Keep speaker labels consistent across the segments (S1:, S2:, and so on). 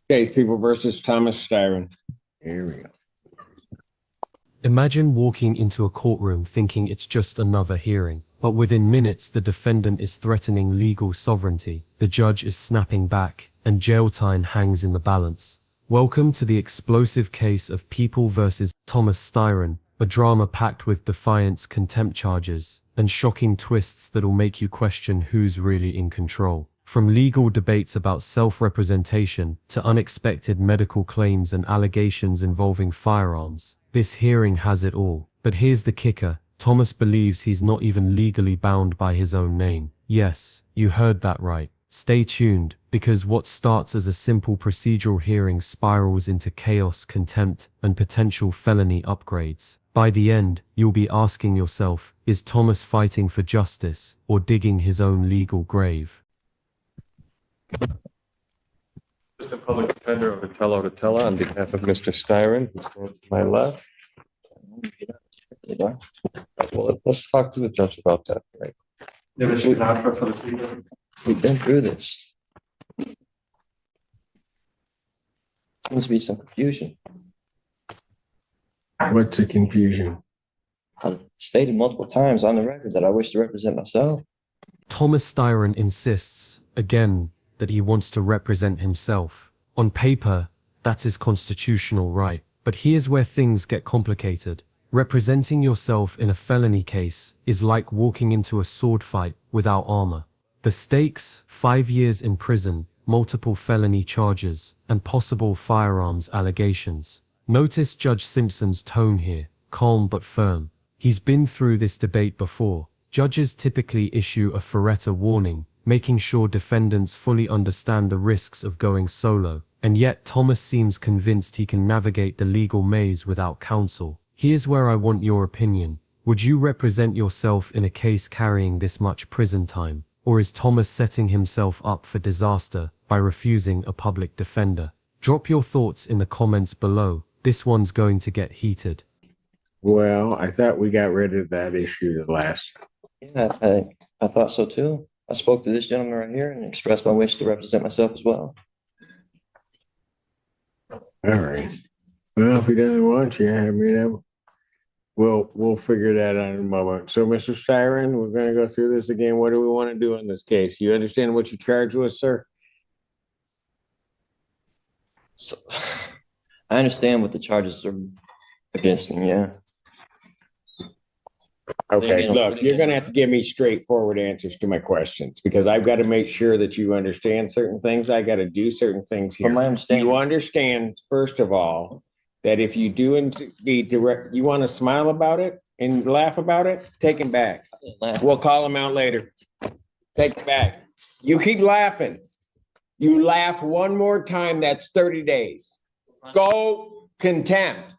S1: Case People versus Thomas Styron. Here we go.
S2: Imagine walking into a courtroom thinking it's just another hearing, but within minutes the defendant is threatening legal sovereignty, the judge is snapping back, and jail time hangs in the balance. Welcome to the explosive case of People versus Thomas Styron, a drama packed with defiance, contempt charges, and shocking twists that'll make you question who's really in control. From legal debates about self-representation to unexpected medical claims and allegations involving firearms, this hearing has it all. But here's the kicker. Thomas believes he's not even legally bound by his own name. Yes, you heard that right. Stay tuned, because what starts as a simple procedural hearing spirals into chaos, contempt, and potential felony upgrades. By the end, you'll be asking yourself, is Thomas fighting for justice or digging his own legal grave?
S3: Assistant Public Defender of Otello on behalf of Mr. Styron, who stands to my left. Well, let's talk to the judge about that, right?
S4: We've been through this. Seems to be some confusion.
S1: What's the confusion?
S4: I've stated multiple times on the record that I wish to represent myself.
S2: Thomas Styron insists, again, that he wants to represent himself. On paper, that's his constitutional right. But here's where things get complicated. Representing yourself in a felony case is like walking into a sword fight without armor. The stakes: 5 years in prison, multiple felony charges, and possible firearms allegations. Notice Judge Simpson's tone here, calm but firm. He's been through this debate before. Judges typically issue a Faretta warning, making sure defendants fully understand the risks of going solo. And yet Thomas seems convinced he can navigate the legal maze without counsel. Here's where I want your opinion. Would you represent yourself in a case carrying this much prison time? Or is Thomas setting himself up for disaster by refusing a public defender? Drop your thoughts in the comments below. This one's going to get heated.
S1: Well, I thought we got rid of that issue the last.
S4: Yeah, I thought so too. I spoke to this gentleman right here and expressed my wish to represent myself as well.
S1: All right. Well, if he doesn't want you, I mean, we'll figure that out in a moment. So, Mr. Styron, we're going to go through this again. What do we want to do in this case? You understand what you're charged with, sir?
S4: So I understand what the charges are against me, yeah.
S1: Okay, look, you're going to have to give me straightforward answers to my questions because I've got to make sure that you understand certain things. I got to do certain things here.
S4: From my understanding,
S1: You understand, first of all, that if you do indeed direct, you want to smile about it and laugh about it, take him back. We'll call him out later. Take it back. You keep laughing. You laugh one more time, that's 30 days. Go contempt.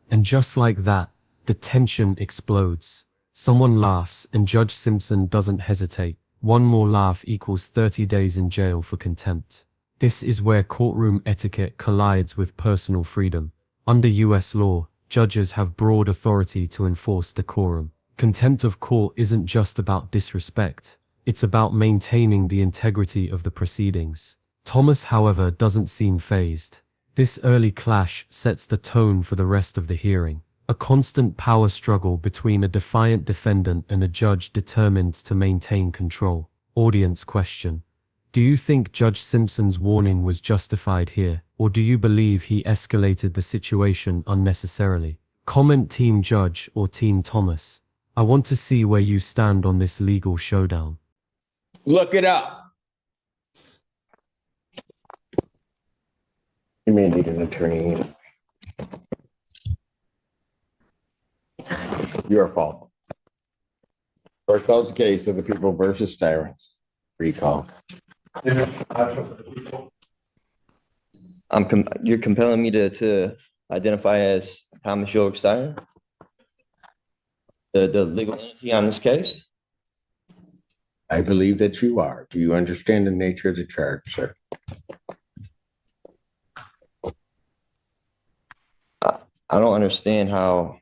S2: And just like that, the tension explodes. Someone laughs and Judge Simpson doesn't hesitate. One more laugh equals 30 days in jail for contempt. This is where courtroom etiquette collides with personal freedom. Under US law, judges have broad authority to enforce decorum. Contempt of court isn't just about disrespect. It's about maintaining the integrity of the proceedings. Thomas, however, doesn't seem fazed. This early clash sets the tone for the rest of the hearing. A constant power struggle between a defiant defendant and a judge determined to maintain control. Audience question: do you think Judge Simpson's warning was justified here, or do you believe he escalated the situation unnecessarily? Comment Team Judge or Team Thomas. I want to see where you stand on this legal showdown.
S1: Look it up. You may need an attorney. Your fault. First calls the case of the People versus Styron. Recall.
S4: You're compelling me to identify as Thomas York Styron, the legal entity on this case.
S1: I believe that you are. Do you understand the nature of the charge, sir?
S4: I don't understand how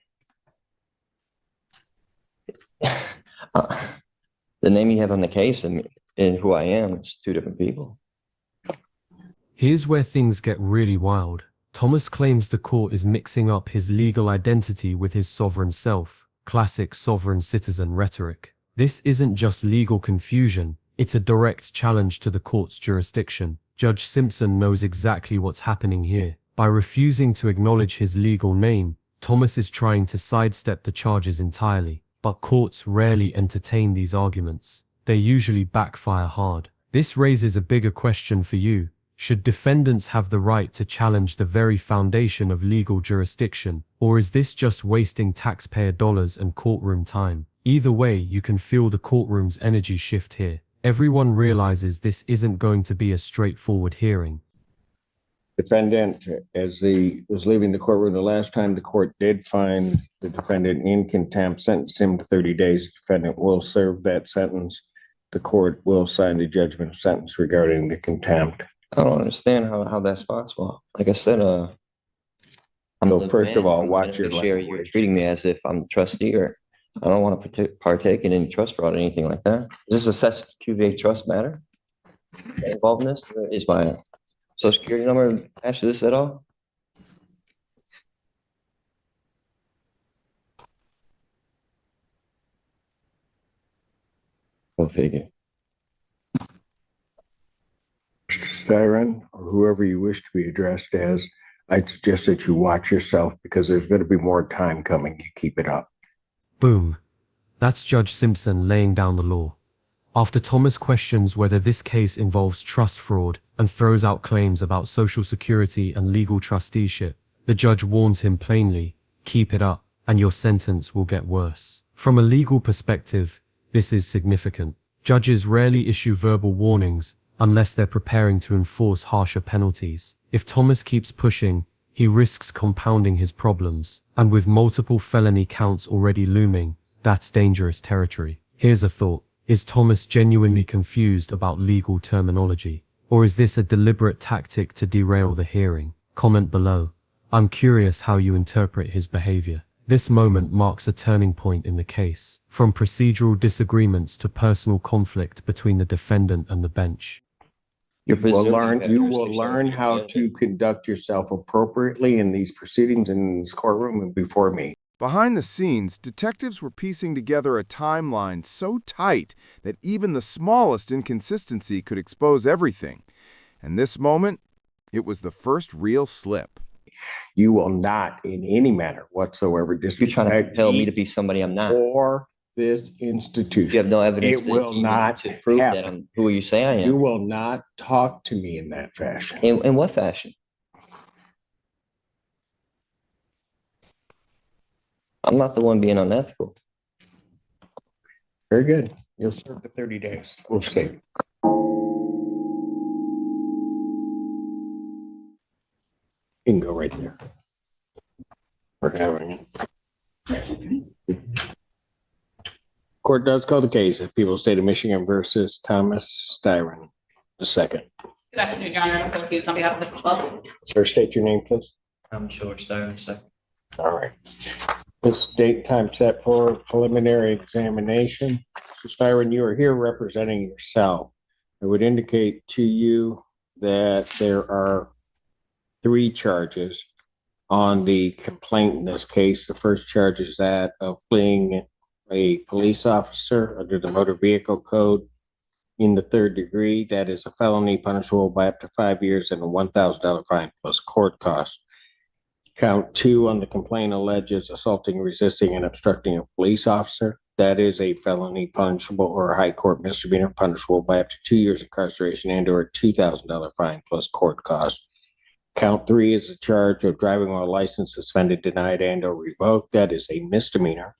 S4: the name you have on the case and who I am is two different people.
S2: Here's where things get really wild. Thomas claims the court is mixing up his legal identity with his sovereign self. Classic sovereign citizen rhetoric. This isn't just legal confusion, it's a direct challenge to the court's jurisdiction. Judge Simpson knows exactly what's happening here. By refusing to acknowledge his legal name, Thomas is trying to sidestep the charges entirely. But courts rarely entertain these arguments. They usually backfire hard. This raises a bigger question for you. Should defendants have the right to challenge the very foundation of legal jurisdiction, or is this just wasting taxpayer dollars and courtroom time? Either way, you can feel the courtroom's energy shift here. Everyone realizes this isn't going to be a straightforward hearing.
S1: Defendant, as he was leaving the courtroom the last time, the court did find the defendant in contempt, sentenced him to 30 days. The defendant will serve that sentence. The court will sign the judgment of sentence regarding the contempt.
S4: I don't understand how that's possible. Like I said, I'm
S1: So
S4: the
S1: first of
S4: man,
S1: all,
S4: I'm
S1: watch
S4: the
S1: your
S4: beneficiary. You're
S1: language.
S4: treating me as if I'm the trustee, or I don't want to partake in any trust fraud or anything like that. Is this a cest QV trust matter involved in this? Is my social security number attached to this at all? Go figure.
S1: Mr. Styron, or whoever you wish to be addressed as, I'd suggest that you watch yourself because there's going to be more time coming. You keep it up.
S2: Boom. That's Judge Simpson laying down the law. After Thomas questions whether this case involves trust fraud and throws out claims about social security and legal trusteeship, the judge warns him plainly, keep it up, and your sentence will get worse. From a legal perspective, this is significant. Judges rarely issue verbal warnings unless they're preparing to enforce harsher penalties. If Thomas keeps pushing, he risks compounding his problems, and with multiple felony counts already looming, that's dangerous territory. Here's a thought. Is Thomas genuinely confused about legal terminology? Or is this a deliberate tactic to derail the hearing? Comment below. I'm curious how you interpret his behavior. This moment marks a turning point in the case, from procedural disagreements to personal conflict between the defendant and the bench.
S4: You're
S1: You will
S4: presuming that
S1: learn, you will
S4: jurisdiction
S1: learn
S4: is
S1: how
S4: the
S1: to conduct yourself appropriately in these proceedings in this courtroom and before me.
S5: Behind the scenes, detectives were piecing together a timeline so tight that even the smallest inconsistency could expose everything. And this moment, it was the first real slip.
S1: You will not in any manner whatsoever
S4: You're trying to
S1: disrespect
S4: compel me to be somebody I'm not.
S1: or this institution.
S4: You have no evidence
S1: It will
S4: to
S1: not
S4: prove that
S1: happen.
S4: I'm who you say I
S1: You
S4: am.
S1: will not talk to me in that fashion.
S4: In what fashion? I'm not the one being unethical.
S1: Very good. You'll serve the 30 days. We'll see. You can go right there. We're having it. Court does call the case of People State of Michigan versus Thomas Styron II.
S6: Good afternoon, Your Honor. I'm Philippines on behalf of the club.
S1: Sir, state your name, please.
S7: I'm George Styron, second.
S1: All right. This date time set for preliminary examination. Mr. Styron, you are here representing yourself. I would indicate to you that there are 3 charges on the complaint in this case. The first charge is that of fleeing a police officer under the Motor Vehicle Code in the 3rd degree. That is a felony punishable by up to 5 years and a $1,000 fine plus court costs. Count 2 on the complaint alleges assaulting, resisting, and obstructing a police officer. That is a felony punishable or a high court misdemeanor punishable by up to 2 years incarceration and or a $2,000 fine plus court costs. Count 3 is a charge of driving while license suspended, denied, and or revoked. That is a misdemeanor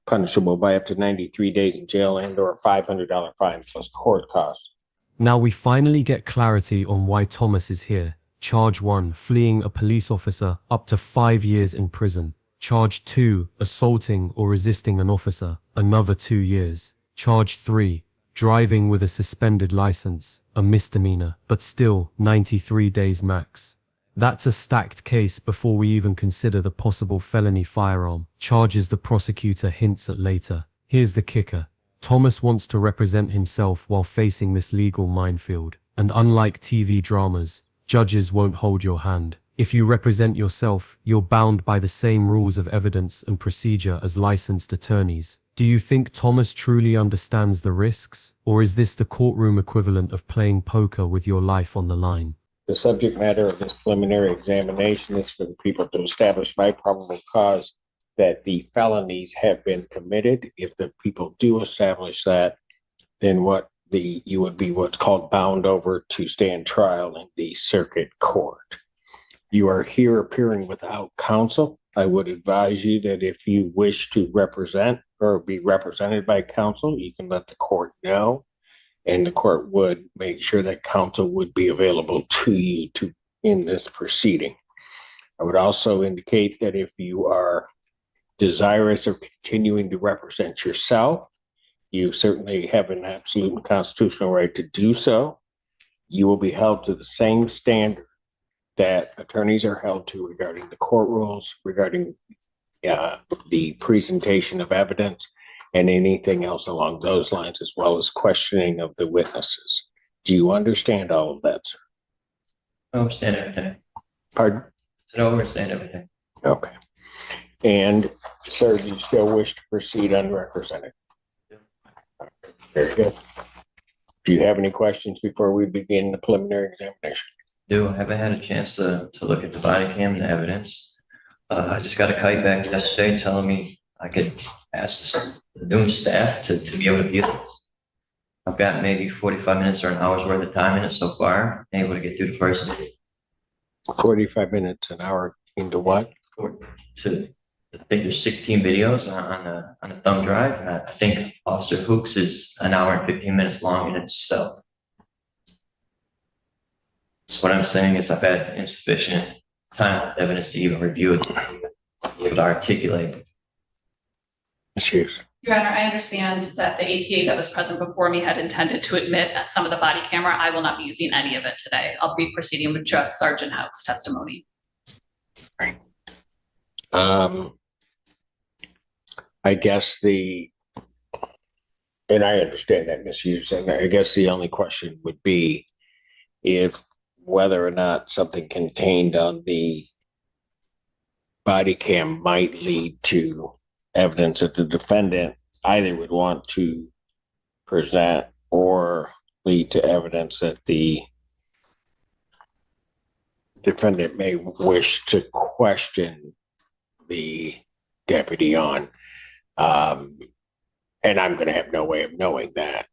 S1: punishable by up to 93 days in jail and or a $500 fine plus court costs.
S2: Now we finally get clarity on why Thomas is here. Charge 1, fleeing a police officer, up to 5 years in prison. Charge 2, assaulting or resisting an officer, another 2 years. Charge 3, driving with a suspended license, a misdemeanor, but still 93 days max. That's a stacked case before we even consider the possible felony firearm, charges the prosecutor hints at later. Here's the kicker. Thomas wants to represent himself while facing this legal minefield. And unlike TV dramas, Judges won't hold your hand. If you represent yourself, you're bound by the same rules of evidence and procedure as licensed attorneys. Do you think Thomas truly understands the risks, or is this the courtroom equivalent of playing poker with your life on the line?
S1: The subject matter of this preliminary examination is for the people to establish by probable cause that the felonies have been committed. If the people do establish that, then you would be what's called bound over to stand trial in the circuit court. You are here appearing without counsel. I would advise you that if you wish to represent or be represented by counsel, you can let the court know, and the court would make sure that counsel would be available to you in this proceeding. I would also indicate that if you are desirous of continuing to represent yourself, you certainly have an absolute and constitutional right to do so. You will be held to the same standard that attorneys are held to regarding the court rules, regarding the presentation of evidence, and anything else along those lines, as well as questioning of the witnesses. Do you understand all of that, sir?
S7: I understand everything.
S1: Pardon?
S7: I don't understand everything.
S1: Okay. And, sir, do you still wish to proceed unrepresented? Very good. Do you have any questions before we begin the preliminary examination?
S7: I haven't had a chance to look at the body cam and the evidence. I just got a kite back yesterday telling me I could ask the new staff to be able to view this. I've got maybe 45 minutes or an hour's worth of time in it so far, able to get through the first day.
S1: 45 minutes, an hour into what?
S7: I think there's 16 videos on the thumb drive, and I think Officer Hooks is an hour and 15 minutes long in itself. So what I'm saying is I've had insufficient time and evidence to even review it, to be able to articulate it.
S1: Ms. Hughes.
S6: Your Honor, I understand that the APA that was present before me had intended to admit at some of the body camera. I will not be using any of it today. I'll be proceeding with just Sergeant Howe's testimony.
S1: Right. I guess and I understand that, Ms. Hughes, and I guess the only question would be if whether or not something contained on the body cam might lead to evidence that the defendant either would want to present or lead to evidence that the defendant may wish to question the deputy on. And I'm going to have no way of knowing that.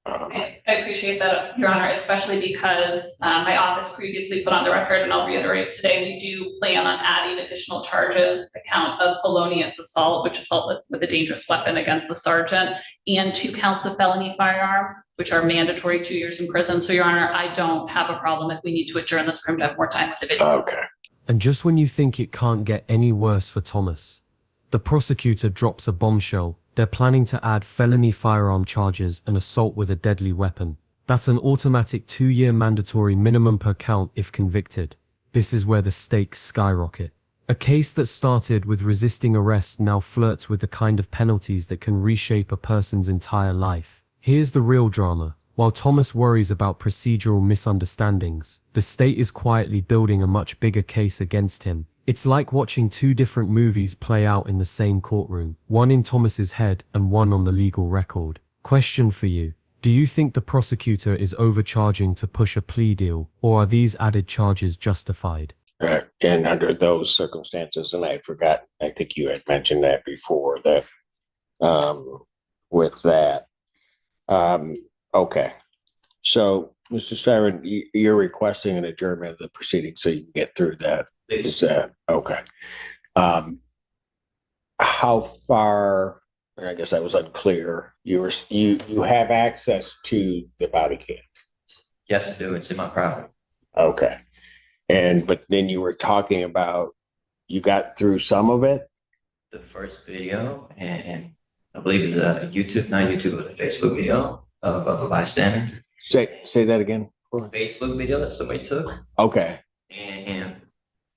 S6: I appreciate that, Your Honor, especially because my office previously put on the record, and I'll reiterate today, we do plan on adding additional charges, account of felonious assault, which assault with a dangerous weapon against the sergeant, and 2 counts of felony firearm, which are mandatory 2 years in prison. So, Your Honor, I don't have a problem if we need to adjourn this room to have more time with the video.
S1: Okay.
S2: And just when you think it can't get any worse for Thomas, the prosecutor drops a bombshell. They're planning to add felony firearm charges and assault with a deadly weapon. That's an automatic 2-year mandatory minimum per count if convicted. This is where the stakes skyrocket. A case that started with resisting arrest now flirts with the kind of penalties that can reshape a person's entire life. Here's the real drama. While Thomas worries about procedural misunderstandings, the state is quietly building a much bigger case against him. It's like watching 2 different movies play out in the same courtroom, one in Thomas's head and one on the legal record. Question for you. Do you think the prosecutor is overcharging to push a plea deal, or are these added charges justified?
S1: And under those circumstances, and I forgot, I think you had mentioned that before, that with that. Okay. So, Mr. Styron, you're requesting an adjournment of the proceeding so you can get through that. Is that okay? How far? And I guess I was unclear. You have access to the body cam.
S7: Yes, I do. It's in my property.
S1: Okay. But then you were talking about you got through some of it.
S7: The first video, and I believe it's a not YouTube, but a Facebook video of a bystander.
S1: Say that again.
S7: Facebook video that somebody took.
S1: Okay.
S7: And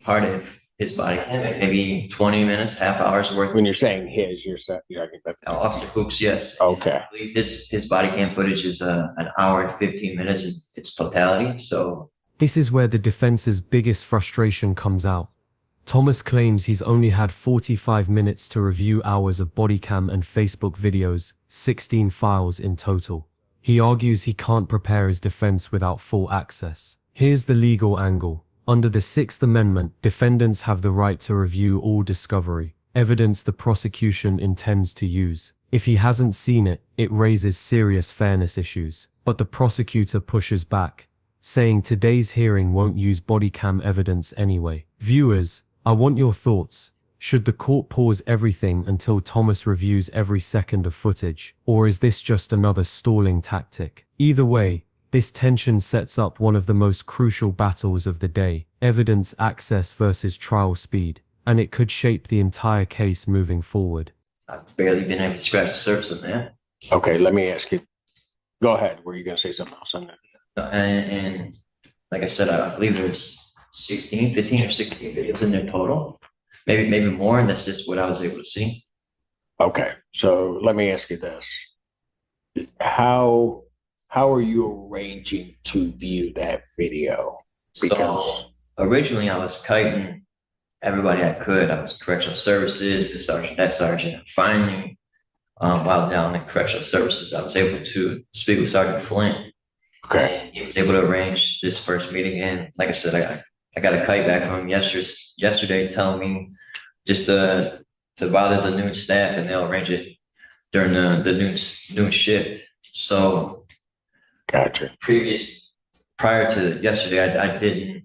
S7: part of his body cam, maybe 20 minutes, half hour's worth.
S1: When you're saying his, you're talking about
S7: Officer Hooks, yes.
S1: Okay.
S7: I believe his body cam footage is an hour and 15 minutes in its totality. So
S2: This is where the defense's biggest frustration comes out. Thomas claims he's only had 45 minutes to review hours of body cam and Facebook videos, 16 files in total. He argues he can't prepare his defense without full access. Here's the legal angle. Under the Sixth Amendment, defendants have the right to review all discovery, evidence the prosecution intends to use. If he hasn't seen it, it raises serious fairness issues. But the prosecutor pushes back, saying today's hearing won't use body cam evidence anyway. Viewers, I want your thoughts. Should the court pause everything until Thomas reviews every second of footage, or is this just another stalling tactic? Either way, this tension sets up one of the most crucial battles of the day, evidence access versus trial speed, and it could shape the entire case moving forward.
S7: I've barely been able to scratch the surface of that.
S1: Okay, let me ask you. Go ahead. Were you gonna say something else on that?
S7: And like I said, I believe there's 15 or 16 videos in there total. Maybe more, and that's just what I was able to see.
S1: Okay, so let me ask you this. How are you arranging to view that video?
S7: So originally I was kiting everybody I could. I was correctional services, the sergeant, that sergeant. Finally, while down in correctional services, I was able to speak with Sergeant Flint.
S1: Okay.
S7: And he was able to arrange this first meeting. And like I said, I got a kite back from him yesterday telling me just to bother the noon staff, and they'll arrange it during the noon shift. So
S1: Gotcha.
S7: prior to yesterday,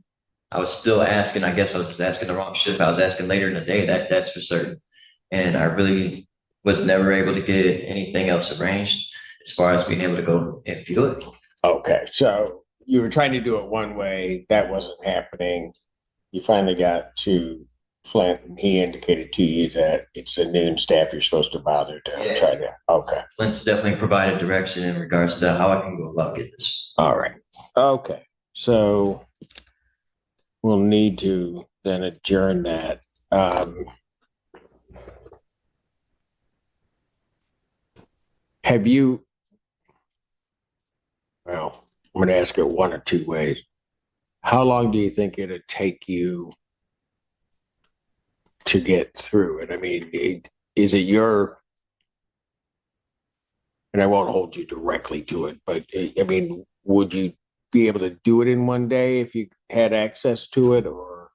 S7: I was still asking. I guess I was just asking the wrong shift. I was asking later in the day, that's for certain. And I really was never able to get anything else arranged as far as being able to go and view it.
S1: Okay, so you were trying to do it one way, that wasn't happening. You finally got to Flint, and he indicated to you that it's the noon staff you're supposed to bother to
S7: Yeah.
S1: try that. Okay,
S7: Flint's definitely provided direction in regards to how I can go about getting this.
S1: all right. Okay, so we'll need to then adjourn that. Have you, well, I'm going to ask it one or two ways. How long do you think it'd take you to get through it? I mean, is it your, and I won't hold you directly to it, but I mean, would you be able to do it in one day if you had access to it? Or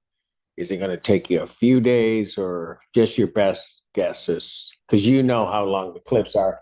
S1: is it going to take you a few days, or just your best guesses? Because you know how long the clips are.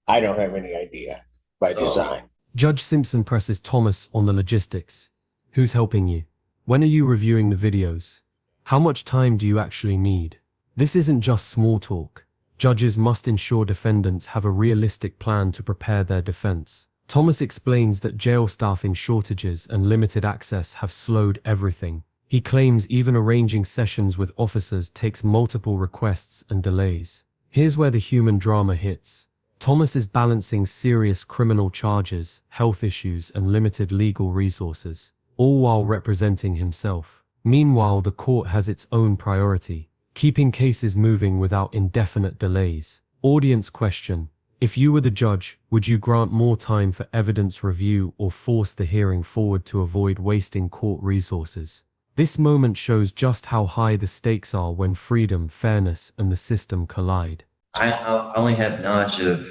S1: I don't have any idea by design.
S2: Judge Simpson presses Thomas on the logistics. Who's helping you? When are you reviewing the videos? How much time do you actually need? This isn't just small talk. Judges must ensure defendants have a realistic plan to prepare their defense. Thomas explains that jail staffing shortages and limited access have slowed everything. He claims even arranging sessions with officers takes multiple requests and delays. Here's where the human drama hits. Thomas is balancing serious criminal charges, health issues, and limited legal resources, all while representing himself. Meanwhile, the court has its own priority, keeping cases moving without indefinite delays. Audience question: if you were the judge, would you grant more time for evidence review or force the hearing forward to avoid wasting court resources? This moment shows just how high the stakes are when freedom, fairness, and the system collide.
S7: I only have knowledge of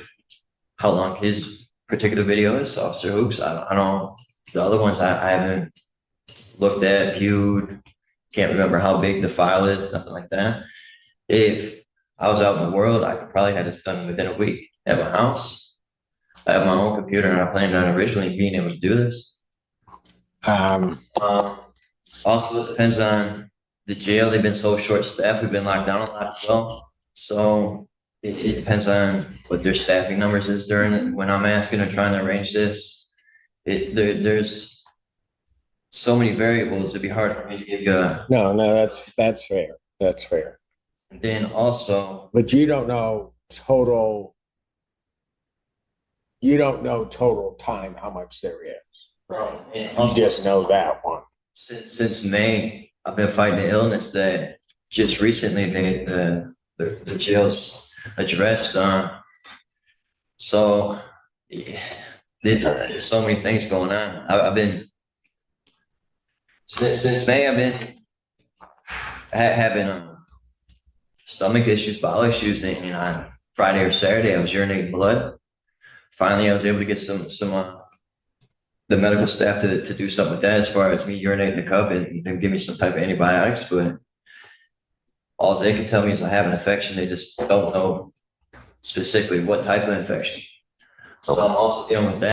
S7: how long his particular video is, Officer Hoops. I don't, the other ones I haven't looked at, viewed, can't remember how big the file is, nothing like that. If I was out in the world, I could probably have this done within a week at my house. I have my own computer, and I planned on originally being able to do this. Also, it depends on the jail. They've been so short-staffed. We've been locked down a lot as well. So it depends on what their staffing numbers is during when I'm asking or trying to arrange this. There's so many variables. It'd be hard for me to give you a.
S1: No, that's fair. That's fair.
S7: And then also,
S1: But you don't know total. You don't know total time how much there is.
S7: and
S1: You
S7: also
S1: just know that one.
S7: since May, I've been fighting an illness that just recently the jails addressed. So yeah, there's so many things going on. I've been Since May, I've been having stomach issues, bowel issues, and on Friday or Saturday, I was urinating blood. Finally, I was able to get some the medical staff to do something with that as far as me urinating the cup and give me some type of antibiotics, but all they can tell me is I have an infection. They just don't know specifically what type of infection. So I'm also dealing with that.